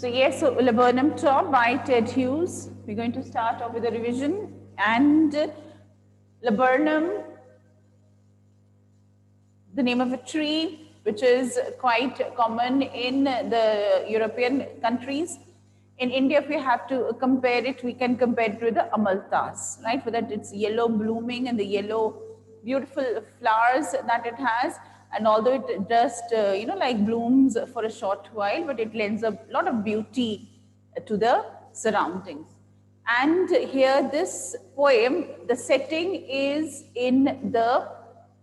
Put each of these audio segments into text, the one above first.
So yes, so Laburnum Top by Ted Hughes. We're going to start off with a revision. And laburnum, the name of a tree, which is quite common in the European countries. In India, if we have to compare it, we can compare it with the amalthas, right? For that it's yellow blooming and the yellow beautiful flowers that it has. And although it just, like blooms for a short while, but it lends a lot of beauty to the surroundings. And here this poem, the setting is in the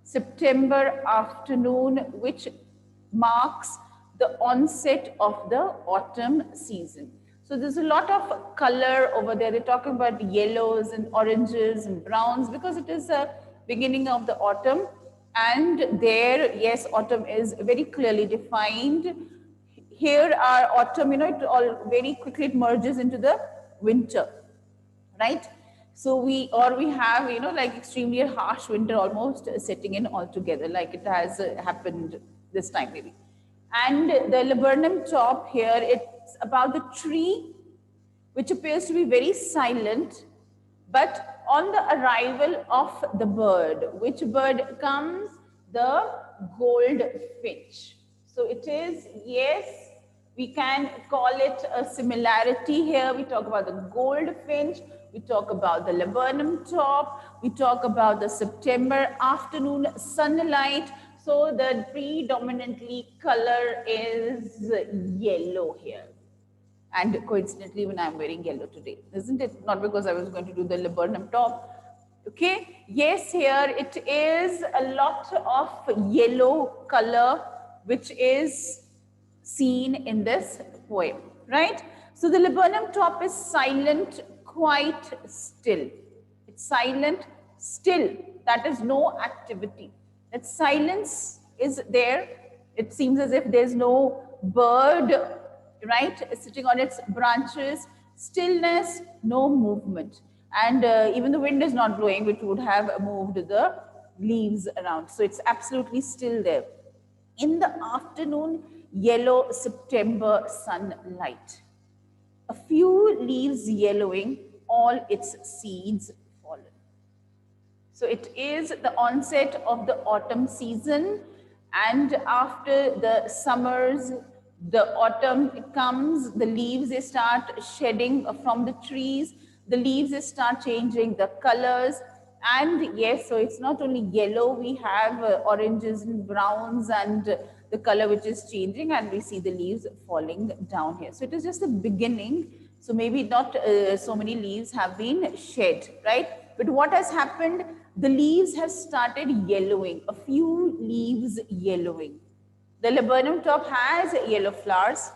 September afternoon, which marks the onset of the autumn season. So there's a lot of color over there. They're talking about yellows and oranges and browns because it is the beginning of the autumn. And there, yes, autumn is very clearly defined. Here our autumn, it all very quickly it merges into the winter, right? So we have, like extremely harsh winter almost setting in altogether, like it has happened this time maybe. And the laburnum top here, it's about the tree, which appears to be very silent, but on the arrival of the bird, which bird comes? The goldfinch. So it is, yes, we can call it a similarity here. We talk about the goldfinch, we talk about the laburnum top, we talk about the September afternoon sunlight. So the predominantly color is yellow here. And coincidentally, when I'm wearing yellow today, isn't it? Not because I was going to do the laburnum top. Okay, yes, here it is a lot of yellow color, which is seen in this poem, right? So the laburnum top is silent, quite still. It's silent, still. That is no activity. That silence is there. It seems as if there's no bird, right, sitting on its branches. Stillness, no movement. And even the wind is not blowing, which would have moved the leaves around. So it's absolutely still there. In the afternoon, yellow September sunlight. A few leaves yellowing, all its seeds fallen. So it is the onset of the autumn season, and after the summers, the autumn comes, the leaves they start shedding from the trees, the leaves they start changing the colors. And yes, so it's not only yellow, we have oranges and browns and the color which is changing, and we see the leaves falling down here. So it is just the beginning. So maybe not so many leaves have been shed, right? But what has happened? The leaves have started yellowing, a few leaves yellowing. The laburnum top has yellow flowers.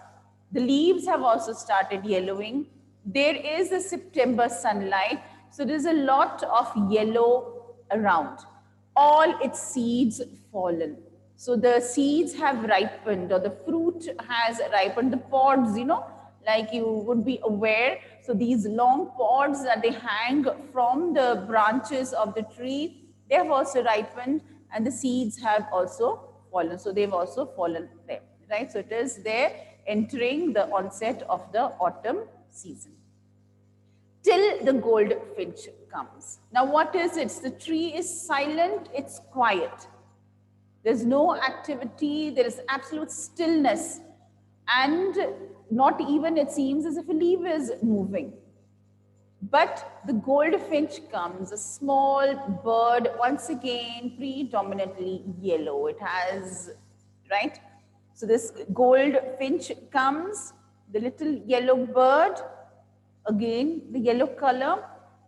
The leaves have also started yellowing. There is the September sunlight. So there's a lot of yellow around. All its seeds fallen. So the seeds have ripened, or the fruit has ripened. The pods, like you would be aware. So these long pods that they hang from the branches of the tree, they have also ripened, and the seeds have also fallen. So they've also fallen there, right? So it is there entering the onset of the autumn season. Till the goldfinch comes. Now what is it? The tree is silent, it's quiet. There's no activity, there is absolute stillness, and not even it seems as if a leaf is moving. But the goldfinch comes, a small bird, once again predominantly yellow. It has, right? So this goldfinch comes, the little yellow bird, again the yellow color,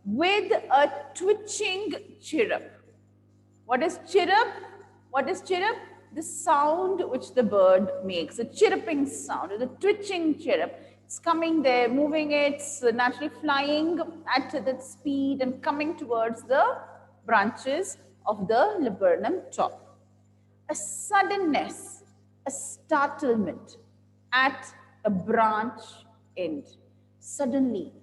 with a twitching chirrup. What is chirrup? What is chirrup? The sound which the bird makes, a chirruping sound, the twitching chirrup. It's coming there, moving, it's naturally flying at that speed and coming towards the branches of the laburnum top. A suddenness, a startlement at a branch end. Suddenly,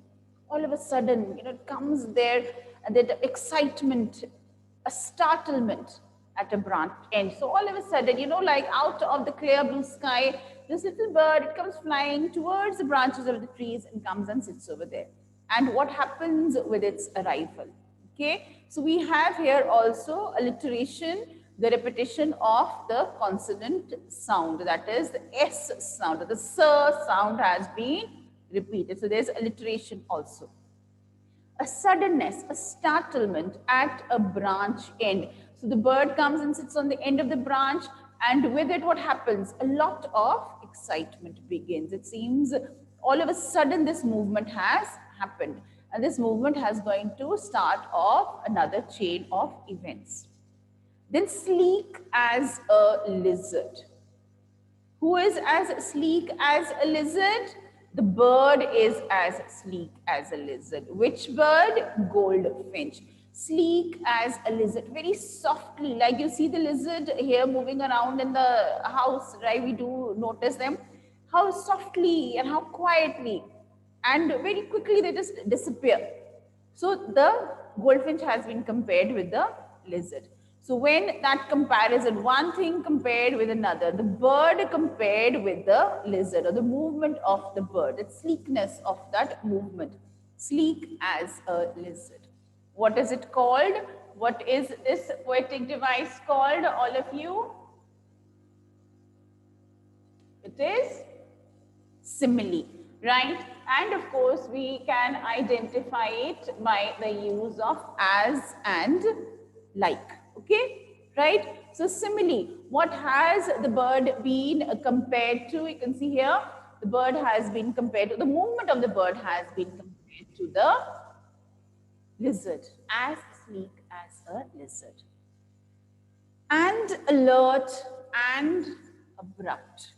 all of a sudden, it comes there, and that excitement, a startlement. at a branch end. So all of a sudden, you know, like out of the clear blue sky, this little bird, it comes flying towards the branches of the trees and comes and sits over there. And what happens with its arrival? Okay, so we have here also alliteration, the repetition of the consonant sound, that is the S sound, the S sound has been repeated. So there's alliteration also. A suddenness, a startlement at a branch end. So the bird comes and sits on the end of the branch, and with it what happens? A lot of excitement begins. It seems all of a sudden this movement has happened, and this movement has going to start off another chain of events. Then sleek as a lizard. Who is as sleek as a lizard? The bird is as sleek as a lizard. Which bird? Goldfinch. Sleek as a lizard, very softly, like you see the lizard here moving around in the house, right? We do notice them, how softly and how quietly, and very quickly they just disappear. So the goldfinch has been compared with the lizard. So when that comparison, one thing compared with another, the bird compared with the lizard, or the movement of the bird, the sleekness of that movement, sleek as a lizard. What is it called? What is this poetic device called, all of you? It is simile, right? And of course, we can identify it by the use of as and like. Okay, right? So simile, what has the bird been compared to? You can see here, the bird has been compared to, the movement of the bird has been compared to the lizard, as sleek as a lizard. And alert and abrupt.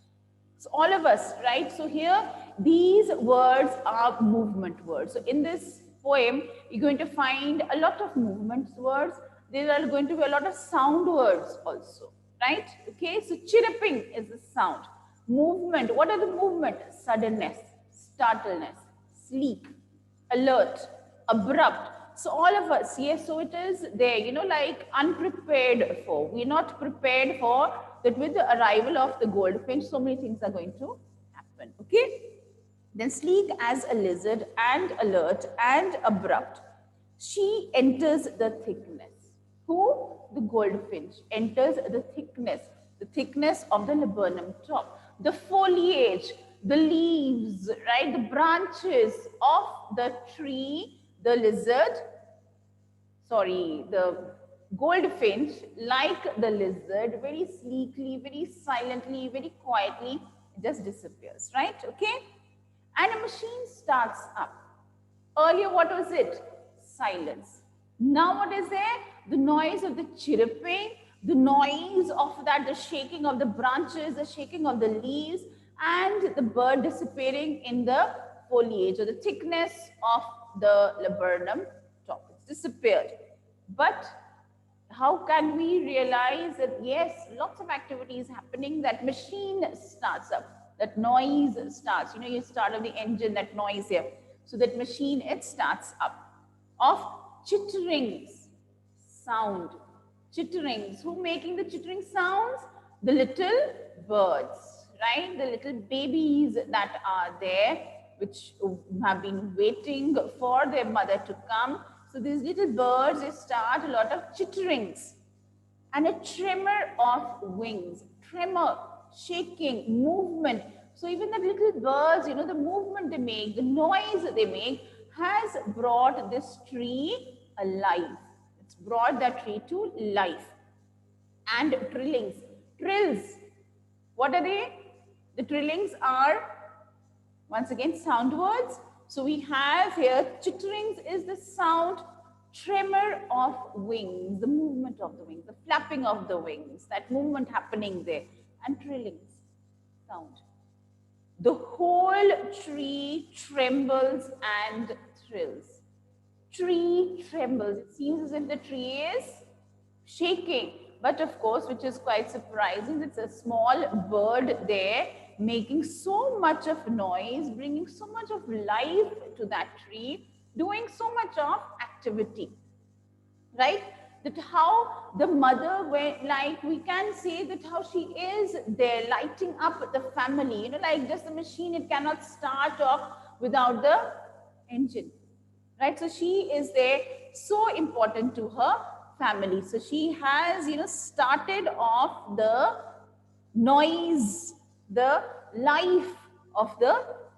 So all of us, right? So here, these words are movement words. So in this poem, you're going to find a lot of movement words. There are going to be a lot of sound words also, right? Okay, so chirruping is the sound. Movement, what are the movement? Suddenness, startleness, sleek, alert, abrupt. So all of us, yes, so it is there, you know, like unprepared for. We're not prepared for that with the arrival of the goldfinch, so many things are going to happen, okay? Then sleek as a lizard and alert and abrupt. She enters the thickness. Who? The goldfinch enters the thickness of the laburnum top, the foliage, the leaves, right, the branches of the tree, the goldfinch, like the lizard, very sleekly, very silently, very quietly, just disappears, right? Okay? And a machine starts up. Earlier, what was it? Silence. Now what is there? The noise of the chirruping, the noise of that, the shaking of the branches, the shaking of the leaves, and the bird disappearing in the foliage, or the thickness of the laburnum top. It's disappeared. But how can we realize that, yes, lots of activities happening, that machine starts up, that noise starts, you know, you start of the engine, that noise here. So that machine, it starts up. Of chitterings, sound, chitterings. Who making the chittering sounds? The little birds, right? The little babies that are there, which have been waiting for their mother to come. So these little birds, they start a lot of chitterings. And a tremor of wings, tremor, shaking, movement. So even the little birds, you know, the movement they make, the noise they make, has brought this tree alive. It's brought that tree to life. And trillings, trills. What are they? The trillings are, once again, sound words. So we have here, chitterings is the sound, tremor of wings, the movement of the wings, the flapping of the wings, that movement happening there, and trillings, sound. The whole tree trembles and thrills. Tree trembles. It seems as if the tree is shaking. But of course, which is quite surprising, it's a small bird there making so much of noise, bringing so much of life to that tree, doing so much of activity, right? That how the mother, like we can say that how she is there lighting up the family, you know, like just the machine, it cannot start off without the engine, right? So she is there, so important to her family. So she has, you know, started off the noise, the life of the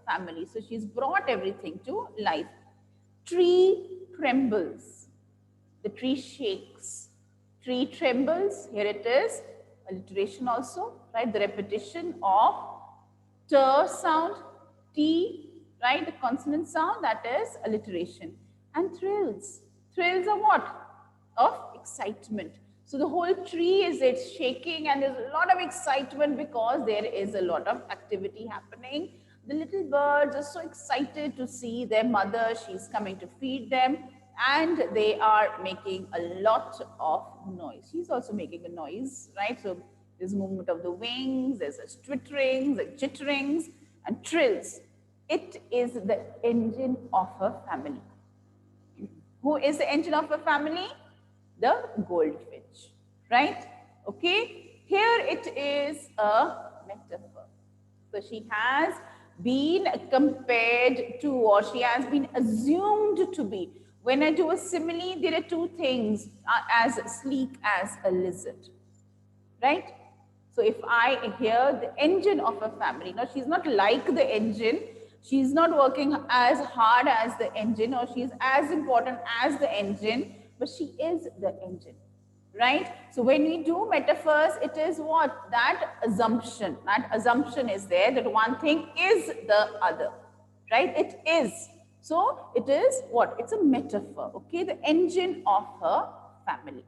family. So she's brought everything to life. Tree trembles, the tree shakes. Tree trembles, here it is, alliteration also, right? The repetition of t sound, t, right? The consonant sound, that is alliteration. And thrills. Thrills are what? Of excitement. So the whole tree is it's shaking and there's a lot of excitement because there is a lot of activity happening. The little birds are so excited to see their mother. She's coming to feed them and they are making a lot of noise. She's also making a noise, right? So there's movement of the wings, there's a twitterings, the chitterings and trills. It is the engine of her family. Who is the engine of her family? The goldfinch, right? Okay, here it is a metaphor. So she has been compared to, or she has been assumed to be. When I do a simile, there are two things, as sleek as a lizard, right? So if I hear the engine of a family, now she's not like the engine, she's not working as hard as the engine, or she's as important as the engine, but she is the engine, right? So when we do metaphors, it is what? That assumption is there that one thing is the other, right? It is. So it is what? It's a metaphor, okay? The engine of her family.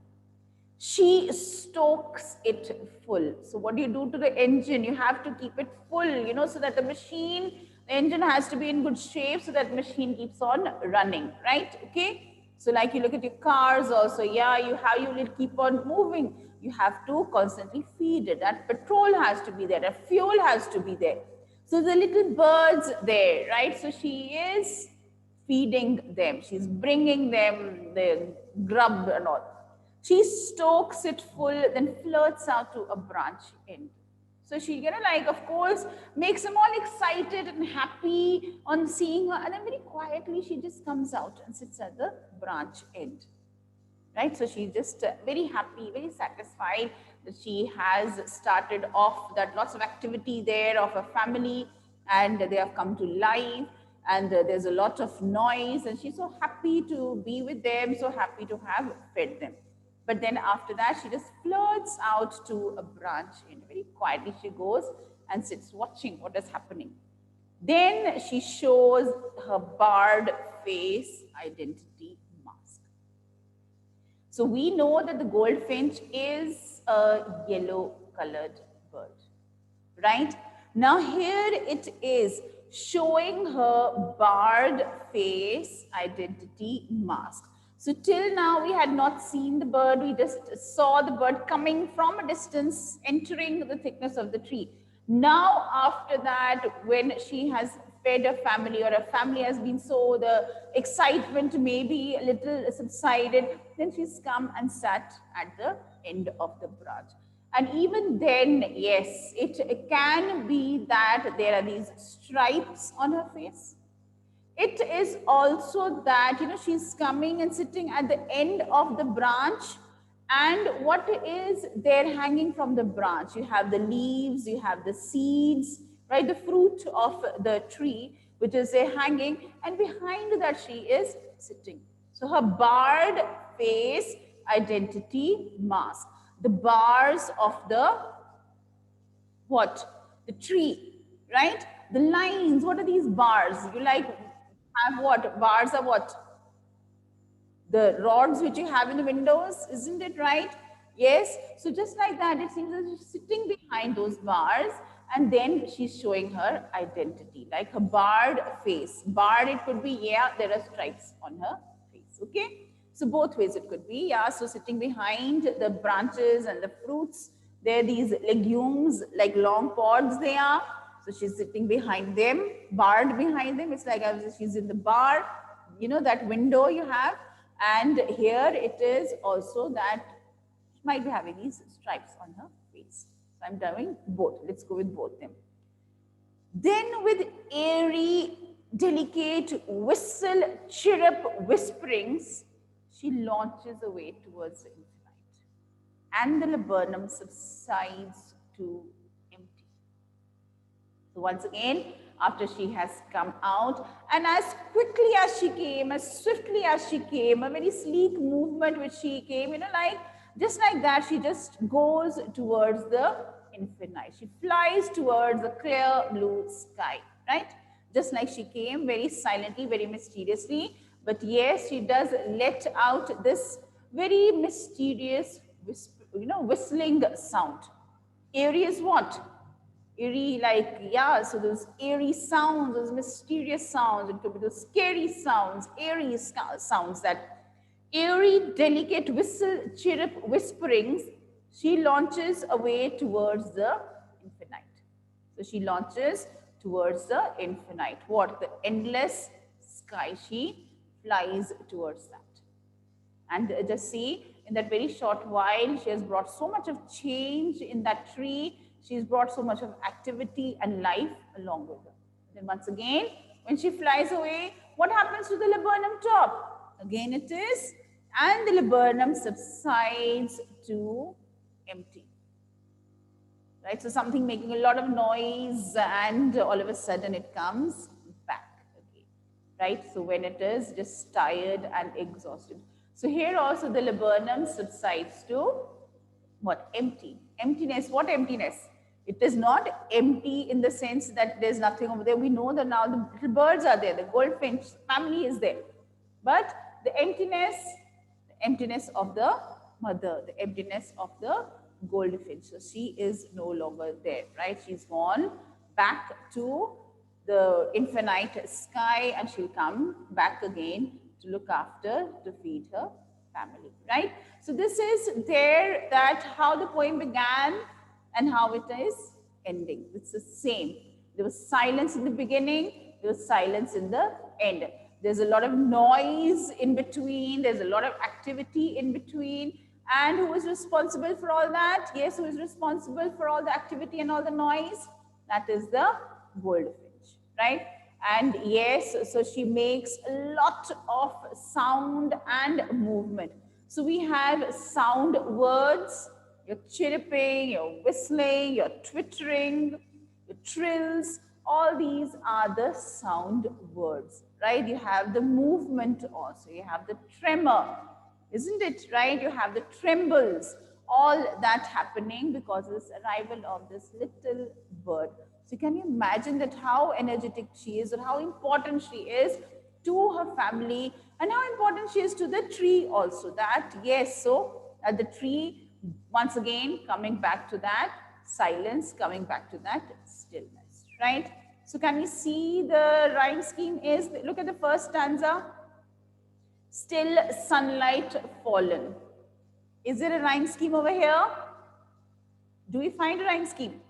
She stokes it full. So what do you do to the engine? You have to keep it full, you know, so that the engine has to be in good shape so that the machine keeps on running, right? Okay. So like you look at your cars also, yeah, you will keep on moving. You have to constantly feed it. That petrol has to be there. That fuel has to be there. So the little birds there, right? So she is feeding them. She's bringing them the grub and all. She stokes it full, then flirts out to a branch end. So she, you know, like, of course, makes them all excited and happy on seeing her. And then very quietly, she just comes out and sits at the branch end. Right? So she's just very happy, very satisfied that she has started off that lots of activity there of a family and they have come to life and there's a lot of noise and she's so happy to be with them, so happy to have fed them. But then after that, she just flirts out to a branch and very quietly she goes and sits watching what is happening. Then she shows her barred face identity mask. So we know that the goldfinch is a yellow colored bird, right? Now here it is showing her barred face identity mask. So till now we had not seen the bird, we just saw the bird coming from a distance, entering the thickness of the tree. Now after that, when she has fed a family or a family has been so, the excitement maybe a little subsided, then she's come and sat at the end of the branch. And even then, yes, it can be that there are these stripes on her face. It is also that, you know, she's coming and sitting at the end of the branch. And what is there hanging from the branch? You have the leaves, you have the seeds, right? The fruit of the tree, which is there hanging. And behind that, she is sitting. So her barred face identity mask. The bars of the what? The tree, right? The lines, what are these bars? You like have what? Bars are what? The rods which you have in the windows, isn't it right? Yes. So just like that, it seems that she's sitting behind those bars and then she's showing her identity, like her barred face. Barred, it could be, yeah, there are stripes on her face, okay? So both ways it could be, yeah. So sitting behind the branches and the fruits, there are these legumes, like long pods they are. So she's sitting behind them, barred behind them. It's like she's in the bar, you know, that window you have. And here it is also that she might be having these stripes on her face. So I'm doing both. Let's go with both them. Then with airy, delicate whistle, chirrup, whisperings, she launches away towards the infinite. And the laburnum subsides to empty. So once again, after she has come out, and as quickly as she came, as swiftly as she came, a very sleek movement which she came, like just like that, she just goes towards the infinite. She flies towards the clear blue sky, right? Just like she came, very silently, very mysteriously. But yes, she does let out this very mysterious, whistling sound. Airy is what? Eerie, like, yeah, so those eerie sounds, those mysterious sounds, it could be those scary sounds, eerie sounds, that eerie, delicate whistle, chirrup, whisperings, she launches away towards the infinite. So she launches towards the infinite. What? The endless sky. She flies towards that. And just see, in that very short while, she has brought so much of change in that tree. She's brought so much of activity and life along with her. Then once again, when she flies away, what happens to the laburnum top? Again it is, and the laburnum subsides to empty. Right, so something making a lot of noise, and all of a sudden it comes back again. Right, so when it is just tired and exhausted. So here also the laburnum subsides to what? Empty. Emptiness. What emptiness? It is not empty in the sense that there's nothing over there. We know that now the little birds are there. The goldfinch family is there. But the emptiness of the mother, the emptiness of the goldfinch. So she is no longer there, right? She's gone back to the infinite sky, and she'll come back again to look after, to feed her family, right? So this is there, that how the poem began and how it is ending. It's the same. There was silence in the beginning, there was silence in the end. There's a lot of noise in between, there's a lot of activity in between. And who is responsible for all that? Yes, who is responsible for all the activity and all the noise? That is the goldfinch, right? And yes, so she makes a lot of sound and movement. So we have sound words, your chirruping, your whistling, your twittering, your trills, all these are the sound words, right? You have the movement also, you have the tremor, isn't it, right? You have the trembles, all that happening because of this arrival of this little bird. So can you imagine that how energetic she is, or how important she is to her family, and how important she is to the tree also. That, yes, so at the tree, once again, coming back to that silence, coming back to that stillness, right? So can we see the rhyme scheme is, look at the first stanza. Still sunlight fallen. Is there a rhyme scheme over here? Do we find a rhyme scheme?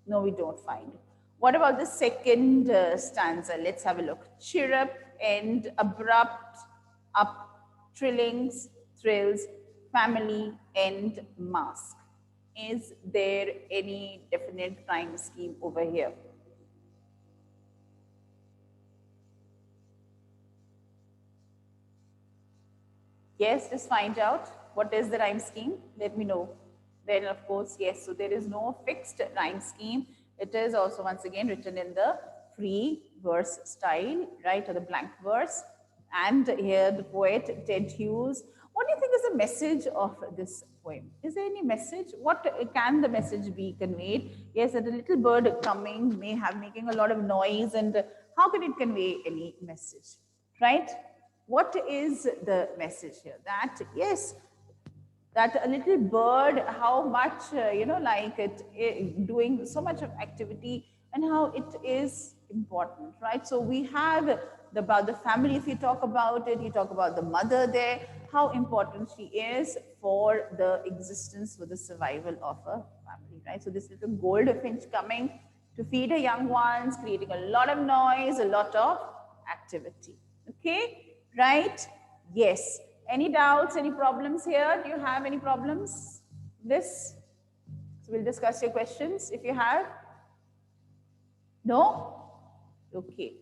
No, we don't find. What about the second stanza? Let's have a look. Chirrup, end, abrupt, up, trillings, thrills, family, end, mask. Is there any definite rhyme scheme over here? Yes, just find out what is the rhyme scheme. Let me know. Then, of course, yes, so there is no fixed rhyme scheme. It is also, once again, written in the free verse style, right, or the blank verse. And here the poet, Ted Hughes. What do you think is the message of this poem? Is there any message? What can the message be conveyed? Yes, that a little bird coming may have making a lot of noise, and how can it convey any message, right? What is the message here? That, yes, that a little bird, how much, like it doing so much of activity, and how it is important, right? So we have about the family, if you talk about it, you talk about the mother there, how important she is for the existence, for the survival of a family, right? So this little goldfinch coming to feed her young ones, creating a lot of noise, a lot of activity, okay? Right? Yes. Any doubts, any problems here? Do you have any problems? This? So we'll discuss your questions if you have. No? Okay.